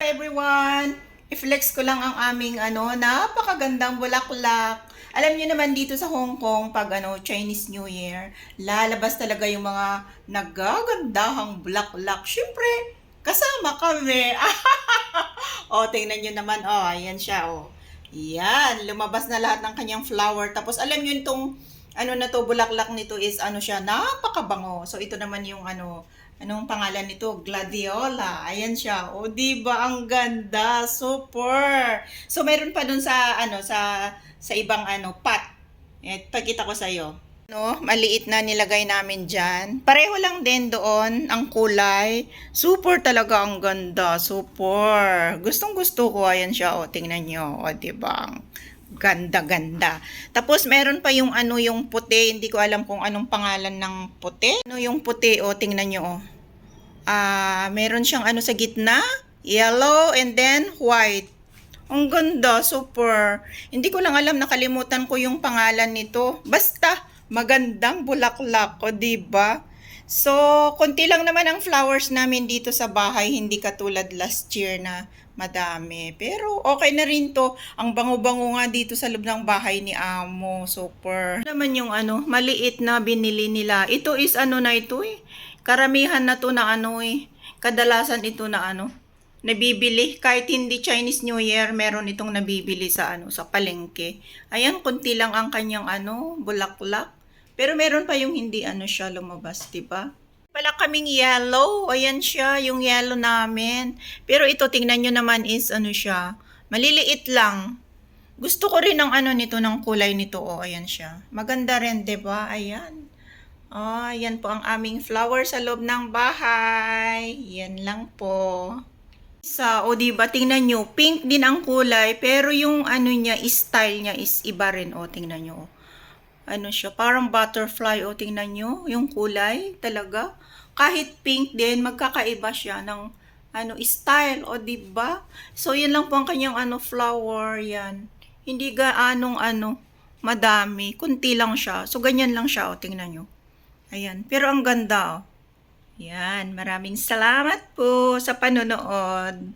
Hi everyone! I-flex ko lang ang aming napakagandang bulaklak. Alam niyo naman dito sa Hong Kong, pag Chinese New Year, lalabas talaga yung mga nagagandahang bulaklak. Siyempre, kasama kami. O, tingnan niyo naman. O, ayan siya. O. Yan, lumabas na lahat ng kanyang flower. Tapos, alam niyo itong, bulaklak nito is, siya, napakabango. So, ito naman yung, anong pangalan nito? Gladiola. Ayan siya. O, di ba ang ganda? Super. So, meron pa dun sa, sa ibang, pot. Pagkita ko sa'yo. Maliit na nilagay namin dyan. Pareho lang din doon ang kulay. Super talaga ang ganda. Super. Gustong gusto ko. Ayan siya. O, tingnan nyo. O, diba? Ganda-ganda. Tapos, meron pa yung yung puti. Hindi ko alam kung anong pangalan ng puti. Yung puti. O, tingnan nyo. O. Meron siyang sa gitna. Yellow and then white. Ang ganda, super. Hindi ko lang alam, nakalimutan ko yung pangalan nito. Basta, magandang bulaklak, o diba? So, konti lang naman ang flowers namin dito sa bahay, hindi katulad last year na madami. Pero okay na rin to. Ang bango-bango nga dito sa loob ng bahay ni Amo. Super. Naman yung maliit na binili nila. Ito is na ito eh. Karamihan na to na kadalasan ito na nabibili. Kahit hindi Chinese New Year, meron itong nabibili sa sa palengke. Ayan, konti lang ang kanyang bulaklak. Pero meron pa yung hindi siya lumabas, 'di ba? Pala kaming yellow. Ayan siya, yung yellow namin. Pero ito, tingnan nyo naman is siya. Maliliit lang. Gusto ko rin ng nito, ng kulay nito. Oh, ayan siya. Maganda rin, 'di ba? Ayan. Oh, ayan po ang aming flower sa loob ng bahay. Yan lang po. O diba, tingnan nyo, pink din ang kulay, pero yung niya, style niya is iba rin. O, tingnan nyo. Siya, parang butterfly. O, tingnan nyo, yung kulay, talaga. Kahit pink din, magkakaiba siya ng, style. O, diba? So, yan lang po ang kanyang, flower, yan. Hindi gaanong, madami. Kunti lang siya. So, ganyan lang siya. O, tingnan nyo. Ayan. Pero ang ganda, o. Yan, maraming salamat po sa panonood.